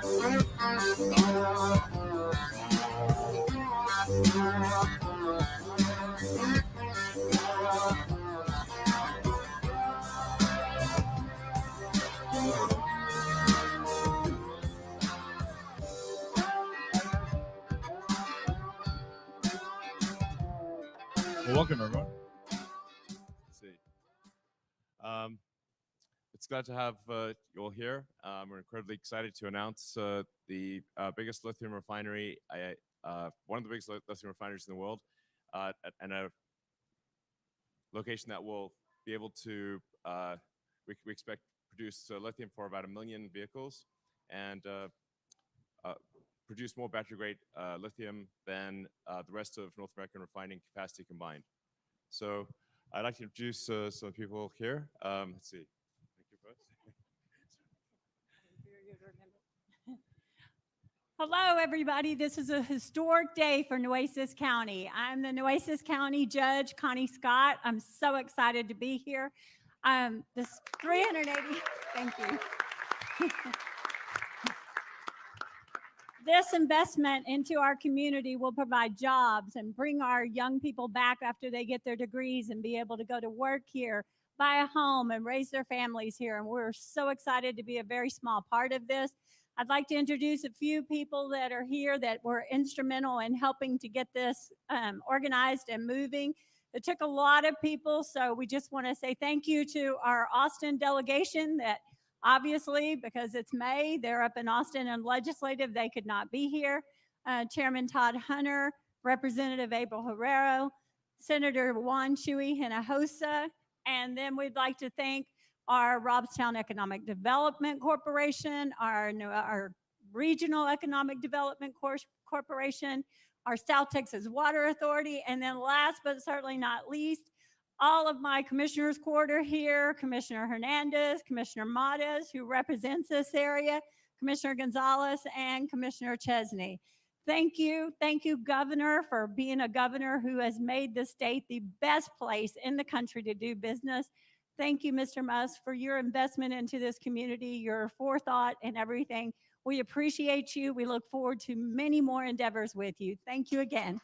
Well, welcome everyone. Let's see. It's glad to have you all here. We're incredibly excited to announce the biggest lithium refinery, one of the biggest lithium refineries in the world, and a location that will be able to, we expect produce lithium for about 1 million vehicles and produce more battery-grade lithium than the rest of North American refining capacity combined. So I'd like to introduce some people here. Let's see. Thank you first. Hello, everybody. This is a historic day for Nueces County. I'm the Nueces County Judge, Connie Scott. I'm so excited to be here. This 380, thank you. This investment into our community will provide jobs and bring our young people back after they get their degrees and be able to go to work here, buy a home, and raise their families here. And we're so excited to be a very small part of this. I'd like to introduce a few people that are here that were instrumental in helping to get this organized and moving. It took a lot of people, so we just want to say thank you to our Austin delegation that obviously, because it's May, they're up in Austin and legislative, they could not be here. Chairman Todd Hunter, Representative Abel Herrero, Senator Juan Chuy Hinojosa, and then we'd like to thank our Robstown Economic Development Corporation, our Regional Economic Development Corporation, our South Texas Water Authority, and then last but certainly not least, all of my commissioners' quarter here, Commissioner Hernandez, Commissioner Matas, who represents this area, Commissioner Gonzalez, and Commissioner Chesney. Thank you, Governor, for being a governor who has made the state the best place in the country to do business. Thank you, Mr. Musk, for your investment into this community, your forethought and everything. We appreciate you. We look forward to many more endeavors with you. Thank you again.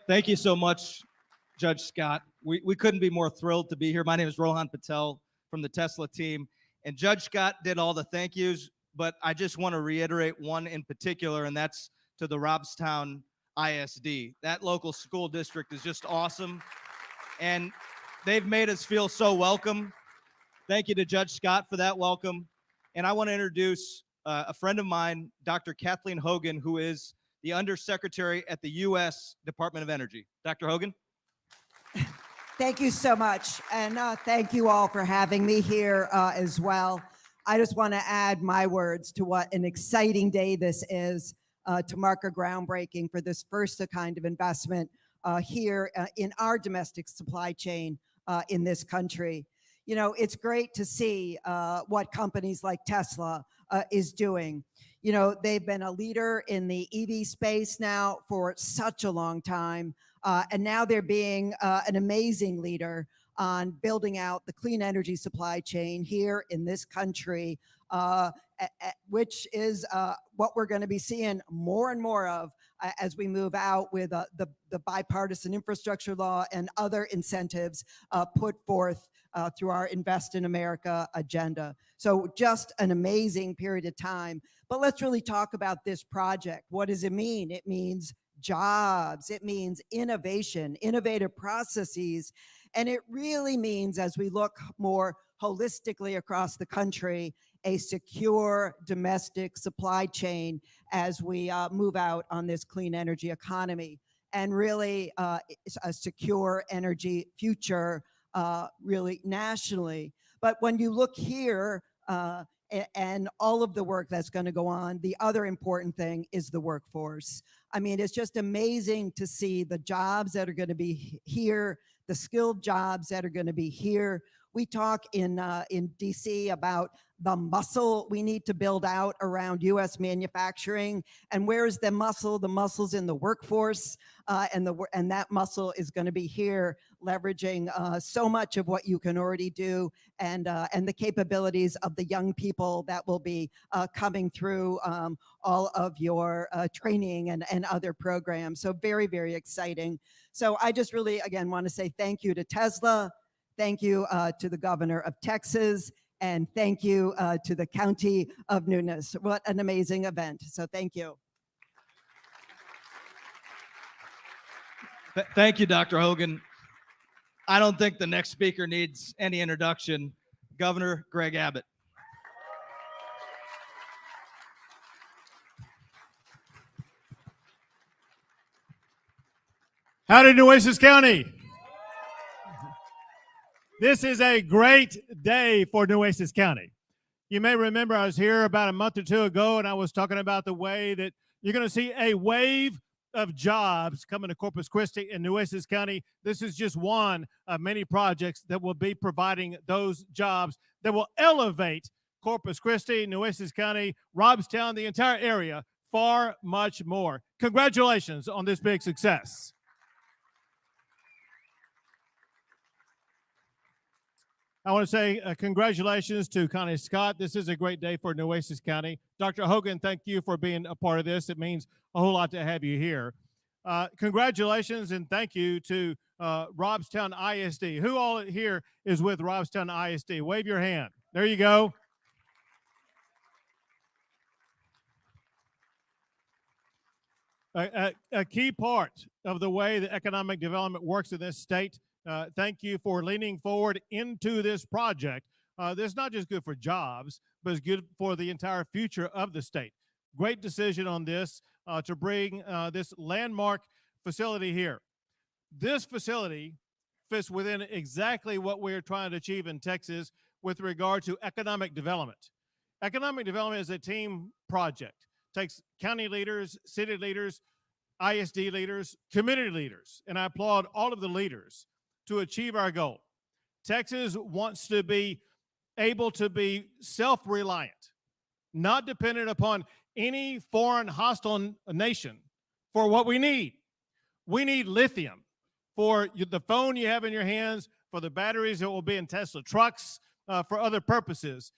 Thank you so much, Judge Scott. We couldn't be more thrilled to be here. My name is Rohan Patel from the Tesla team, and Judge Scott did all the thank yous, but I just want to reiterate one in particular, and that's to the Robstown ISD. That local school district is just awesome, and they've made us feel so welcome. Thank you to Judge Scott for that welcome. And I want to introduce a friend of mine, Dr. Kathleen Hogan, who is the Undersecretary at the U.S. Department of Energy. Dr. Hogan? Thank you so much. And thank you all for having me here as well. I just want to add my words to what an exciting day this is to mark a groundbreaking for this first kind of investment here in our domestic supply chain in this country. You know, it's great to see what companies like Tesla is doing. You know, they've been a leader in the EV space now for such a long time, and now they're being an amazing leader on building out the clean energy supply chain here in this country, which is what we're going to be seeing more and more of as we move out with the bipartisan infrastructure law and other incentives put forth through our Invest in America agenda. So just an amazing period of time. But let's really talk about this project. What does it mean? It means jobs. It means innovation, innovative processes. And it really means, as we look more holistically across the country, a secure domestic supply chain as we move out on this clean energy economy, and really a secure energy future really nationally. But when you look here and all of the work that's going to go on, the other important thing is the workforce. I mean, it's just amazing to see the jobs that are going to be here, the skilled jobs that are going to be here. We talk in DC about the muscle we need to build out around U.S. manufacturing. And where is the muscle? The muscle's in the workforce, and that muscle is going to be here, leveraging so much of what you can already do, and the capabilities of the young people that will be coming through all of your training and other programs. So very, very exciting. So I just really, again, want to say thank you to Tesla. Thank you to the governor of Texas, and thank you to the county of Nunes. What an amazing event. So thank you. Thank you, Dr. Hogan. I don't think the next speaker needs any introduction. Governor Greg Abbott. Howdy, Nueces County. This is a great day for Nueces County. You may remember I was here about a month or two ago, and I was talking about the way that you're going to see a wave of jobs coming to Corpus Christi and Nueces County. This is just one of many projects that will be providing those jobs that will elevate Corpus Christi, Nueces County, Robstown, the entire area, far much more. Congratulations on this big success. I want to say congratulations to Connie Scott. This is a great day for Nueces County. Dr. Hogan, thank you for being a part of this. It means a whole lot to have you here. Congratulations and thank you to Robstown ISD. Who all here is with Robstown ISD? Wave your hand. There you go. A key part of the way that economic development works in this state. Thank you for leaning forward into this project. This is not just good for jobs, but it's good for the entire future of the state. Great decision on this to bring this landmark facility here. This facility fits within exactly what we're trying to achieve in Texas with regard to economic development. Economic development is a team project. It takes county leaders, city leaders, ISD leaders, community leaders, and I applaud all of the leaders to achieve our goal. Texas wants to be able to be self-reliant, not dependent upon any foreign hostile nation for what we need. We need lithium for the phone you have in your hands, for the batteries that will be in Tesla trucks, for other purposes.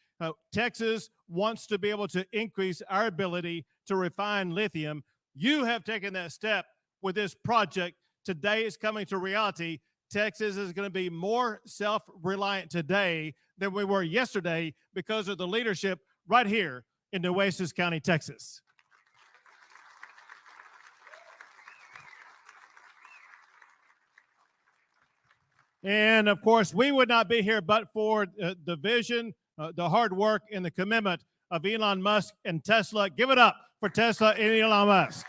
Texas wants to be able to increase our ability to refine lithium. You have taken that step with this project. Today is coming to reality. Texas is going to be more self-reliant today than we were yesterday because of the leadership right here in Nueces County, Texas. And of course, we would not be here but for the vision, the hard work, and the commitment of Elon Musk and Tesla. Give it up for Tesla and Elon Musk.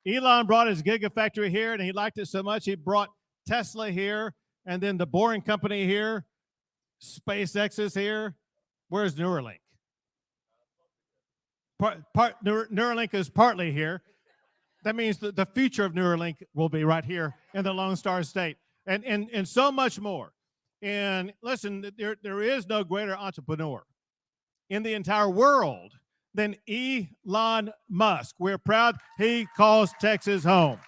Elon brought his Gigafactory here, and he liked it so much he brought Tesla here, and then the Boring Company here. SpaceX is here. Where's Neuralink? Neuralink is partly here. That means that the future of Neuralink will be right here in the Lone Star State, and so much more. And listen, there is no greater entrepreneur in the entire world than Elon Musk. We're proud he calls Texas home.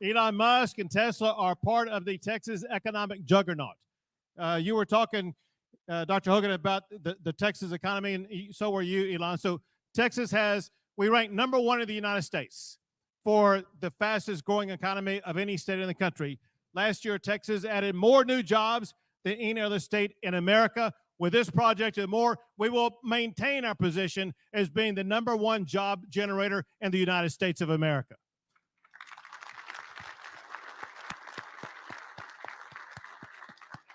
Elon Musk and Tesla are part of the Texas economic juggernaut. You were talking, Dr. Hogan, about the Texas economy, and so were you, Elon. So Texas we rank #1 in the United States for the fastest growing economy of any state in the country. Last year, Texas added more new jobs than any other state in America. With this project and more, we will maintain our position as being the #1 job generator in the United States of America.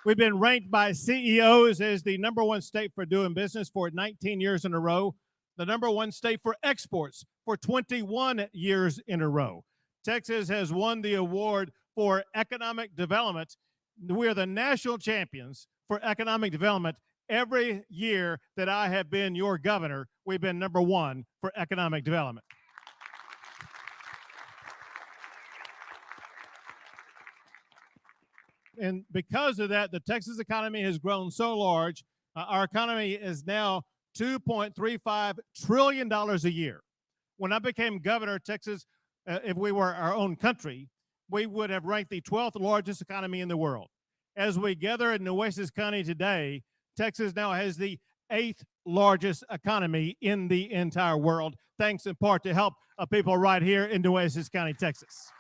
We've been ranked by CEOs as the #1 state for doing business for 19 years in a row, the #1 state for exports for 21 years in a row. Texas has won the award for economic development. We are the national champions for economic development. Every year that I have been your governor, we've been #1 for economic development. And because of that, the Texas economy has grown so large. Our economy is now $2.35 trillion a year. When I became governor of Texas, if we were our own country, we would have ranked the 12th largest economy in the world. As we gather in Nueces County today, Texas now has the 8th largest economy in the entire world, thanks in part to help of people right here in Nueces County, Texas.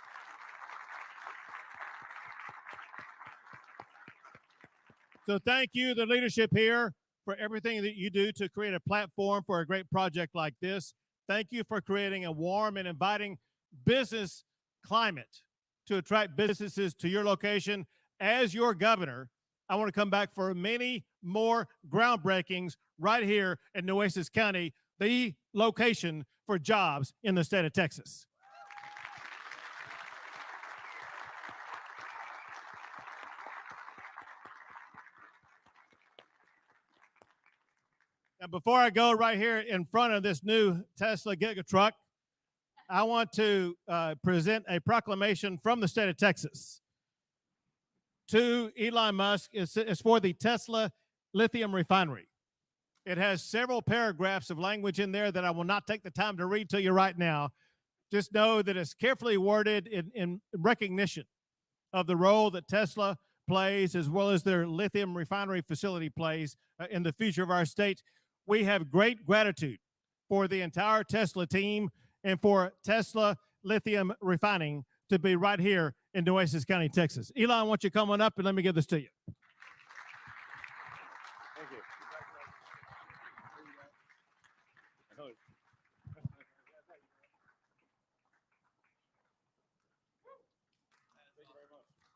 So thank you, the leadership here, for everything that you do to create a platform for a great project like this. Thank you for creating a warm and inviting business climate to attract businesses to your location. As your governor, I want to come back for many more groundbreakings right here in Nueces County, the location for jobs in the state of Texas. Now, before I go right here in front of this new Tesla Gigatruck, I want to present a proclamation from the state of Texas to Elon Musk. It's for the Tesla Lithium refinery. It has several paragraphs of language in there that I will not take the time to read to you right now. Just know that it's carefully worded in recognition of the role that Tesla plays, as well as their lithium refinery facility plays in the future of our state. We have great gratitude for the entire Tesla team and for Tesla Lithium Refining to be right here in Nueces County, Texas. Elon, I want you coming up and let me give this to you. Thank you.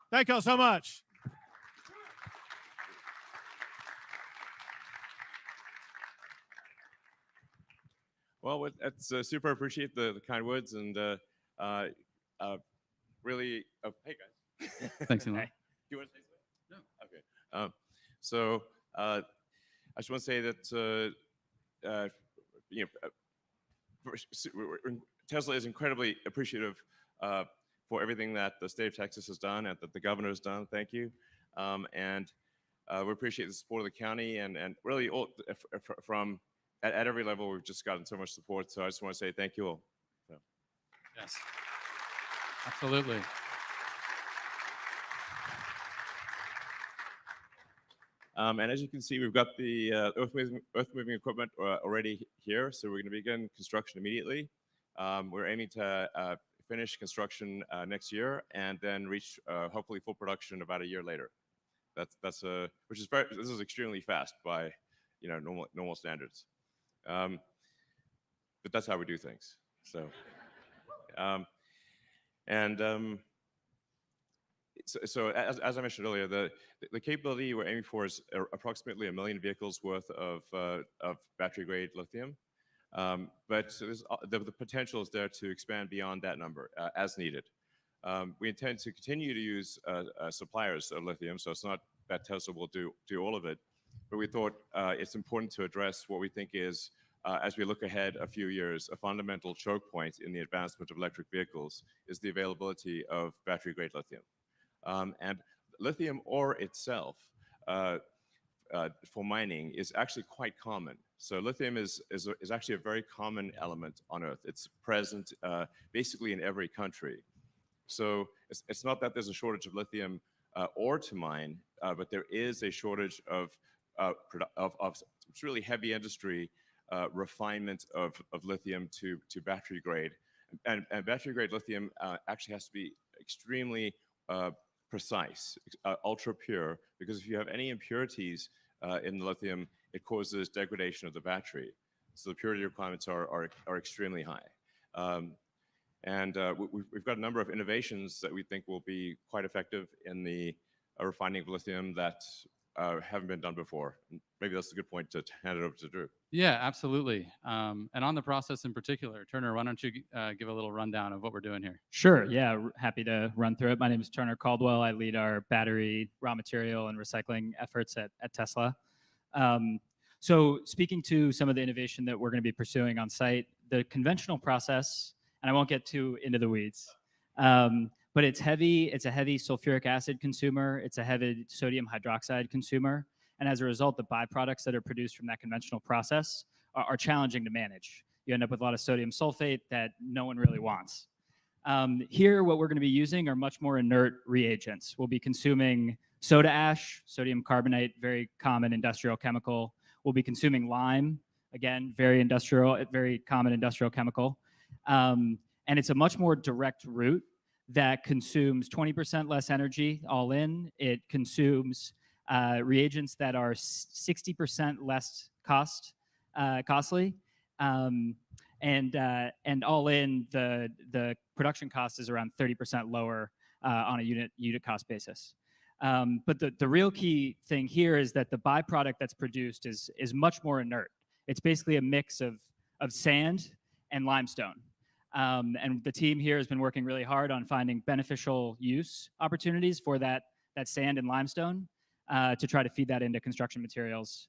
Thank you all so much. Well, it's super appreciate the kind words and really. Oh, hey guys. Thanks, Elon. Do you want to say something? No. Okay. So I just want to say that you know, Tesla is incredibly appreciative for everything that the state of Texas has done and that the governor has done. Thank you. And we appreciate the support of the county and really all from at every level. We've just gotten so much support. So I just want to say thank you all. So. Yes, absolutely. And as you can see, we've got the earth-moving equipment already here. So we're going to begin construction immediately. We're aiming to finish construction next year and then reach hopefully full production about a year later. This is extremely fast by normal standards. But that's how we do things. So, so as I mentioned earlier, the capability we're aiming for is approximately 1 million vehicles worth of battery grade lithium. But so the potential is there to expand beyond that number as needed. We intend to continue to use suppliers of lithium, so it's not that Tesla will do all of it, but we thought it's important to address what we think is, as we look ahead a few years, a fundamental choke point in the advancement of electric vehicles is the availability of battery grade lithium. And lithium ore itself for mining is actually quite common. So lithium is actually a very common element on Earth. It's present basically in every country. So it's not that there's a shortage of lithium ore to mine, but there is a shortage of really heavy industry refinement of lithium to battery grade. And battery grade lithium actually has to be extremely precise, ultra pure, because if you have any impurities in the lithium, it causes degradation of the battery. So the purity requirements are extremely high. We've got a number of innovations that we think will be quite effective in the refining of lithium that haven't been done before. And maybe that's a good point to hand it over to Drew. Yeah, absolutely. And on the process in particular, Turner, why don't you give a little rundown of what we're doing here? Sure. Yeah. Happy to run through it. My name is Turner Caldwell. I lead our battery, raw material, and recycling efforts at Tesla. So, speaking to some of the innovation that we're going to be pursuing on site, the conventional process, and I won't get too into the weeds, but it's heavy. It's a heavy sulfuric acid consumer. It's a heavy sodium hydroxide consumer. And as a result, the byproducts that are produced from that conventional process are challenging to manage. You end up with a lot of sodium sulfate that no one really wants. Here, what we're going to be using are much more inert reagents. We'll be consuming soda ash, sodium carbonate, very common industrial chemical. We'll be consuming lime, again, very common industrial chemical. And it's a much more direct route that consumes 20% less energy all in. It consumes reagents that are 60% less costly. And all in, the production cost is around 30% lower on a unit cost basis. But the real key thing here is that the byproduct that's produced is much more inert. It's basically a mix of sand and limestone. And the team here has been working really hard on finding beneficial use opportunities for that sand and limestone to try to feed that into construction materials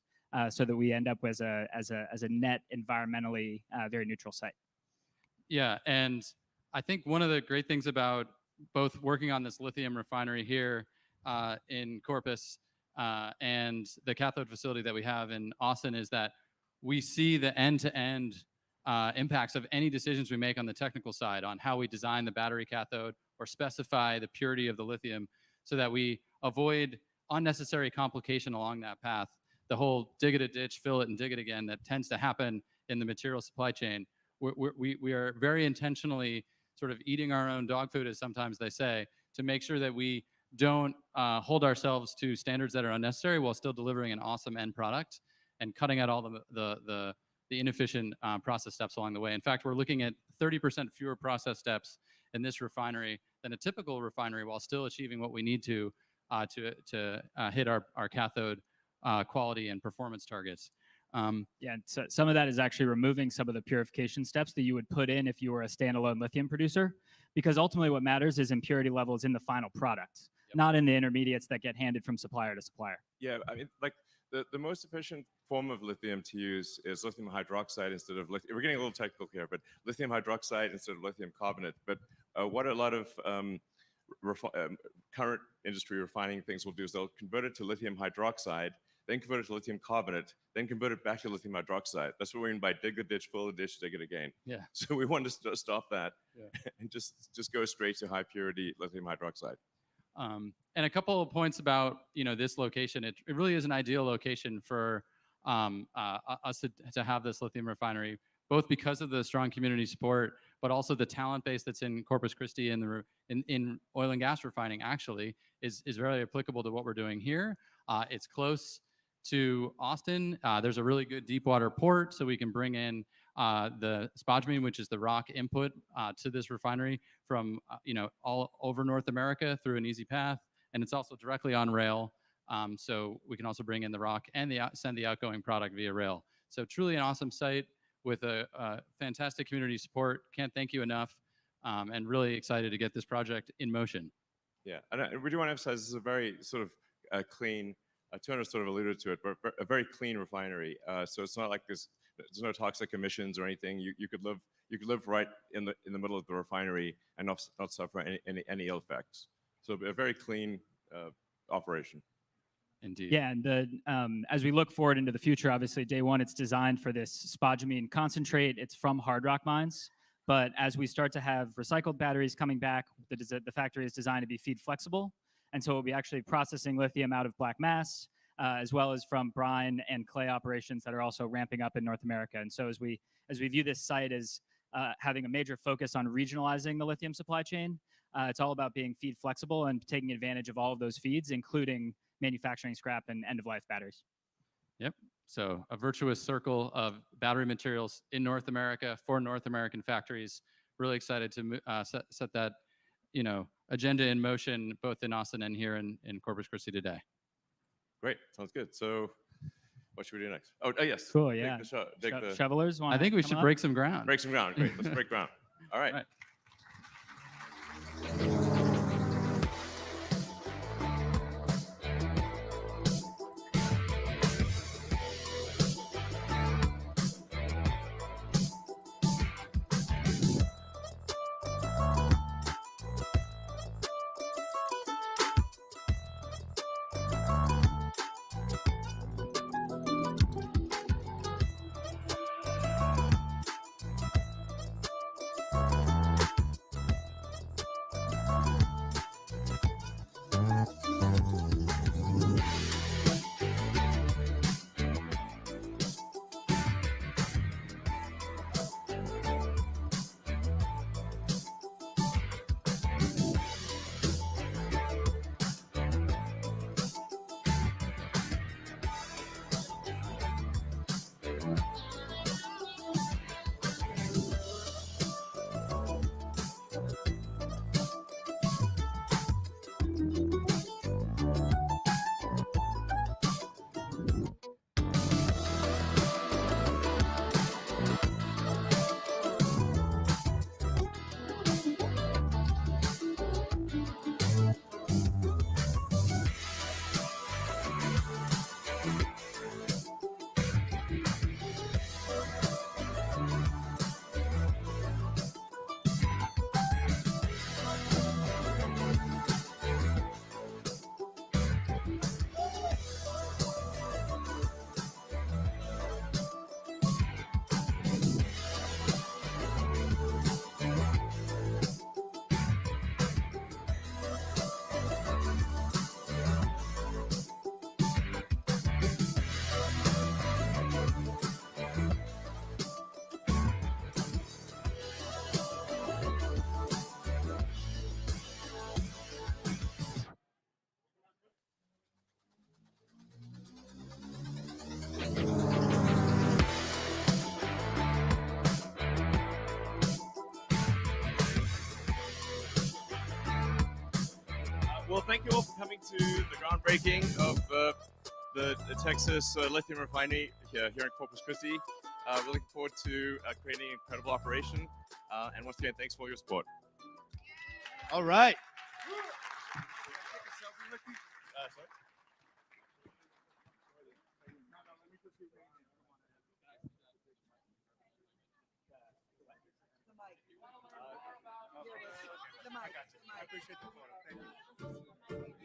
so that we end up as a net environmentally very neutral site. Yeah, and I think one of the great things about both working on this lithium refinery here in Corpus and the cathode facility that we have in Austin is that we see the end-to-end impacts of any decisions we make on the technical side on how we design the battery cathode or specify the purity of the lithium so that we avoid unnecessary complication along that path. The whole dig it a ditch, fill it, and dig it again that tends to happen in the material supply chain. We are very intentionally sort of eating our own dog food, as sometimes they say, to make sure that we don't hold ourselves to standards that are unnecessary while still delivering an awesome end product and cutting out all the inefficient process steps along the way. In fact, we're looking at 30% fewer process steps in this refinery than a typical refinery while still achieving what we need to hit our cathode quality and performance targets. Yeah, so some of that is actually removing some of the purification steps that you would put in if you were a standalone lithium producer, because ultimately what matters is impurity levels in the final product, not in the intermediates that get handed from supplier to supplier. Yeah, I mean, like the most efficient form of lithium to use is lithium hydroxide instead of lithium. We're getting a little technical here, but lithium hydroxide instead of lithium carbonate. But what a lot of current industry refining things will do is they'll convert it to lithium hydroxide, then convert it to lithium carbonate, then convert it back to lithium hydroxide. That's what we mean by dig the ditch, fill the ditch, dig it again. Yeah. So we want to stop that and just go straight to high purity lithium hydroxide. And a couple of points about this location. It really is an ideal location for us to have this lithium refinery, both because of the strong community support, but also the talent base that's in Corpus Christi and in oil and gas refining actually is very applicable to what we're doing here. It's close to Austin. There's a really good deep water port, so we can bring in the spodumene, which is the rock input to this refinery from all over North America through an easy path, and it's also directly on rail. So we can also bring in the rock and send the outgoing product via rail. So truly an awesome site with a fantastic community support. Can't thank you enough, and really excited to get this project in motion. Yeah, and we do want to emphasize this is a very sort of clean. Turner sort of alluded to it, but a very clean refinery. So it's not like there's no toxic emissions or anything. You could live right in the middle of the refinery and not suffer any ill effects. So a very clean operation. Indeed. Yeah, and as we look forward into the future, obviously day one, it's designed for this spodumene concentrate. It's from hard rock mines. But as we start to have recycled batteries coming back, the factory is designed to be feed flexible. And so we'll be actually processing lithium out of black mass, as well as from brine and clay operations that are also ramping up in North America. And so as we view this site as having a major focus on regionalizing the lithium supply chain, it's all about being feed flexible and taking advantage of all of those feeds, including manufacturing scrap and end-of-life batteries. Yep. So a virtuous circle of battery materials in North America for North American factories. Really excited to set that agenda in motion, both in Austin and here in Corpus Christi today. Great. Sounds good. So what should we do next? Oh, yes. Cool, Dig yeah. the show, dig the, Shovelers want I think we should break some ground. break some ground. Great. Let's break ground. All right. Right. Well, thank you all for coming to the groundbreaking of the Texas lithium refinery here in Corpus Christi. We're looking forward to creating an incredible operation. And once again, thanks for all your support. All right. The mic. I appreciate the photo. Thank you.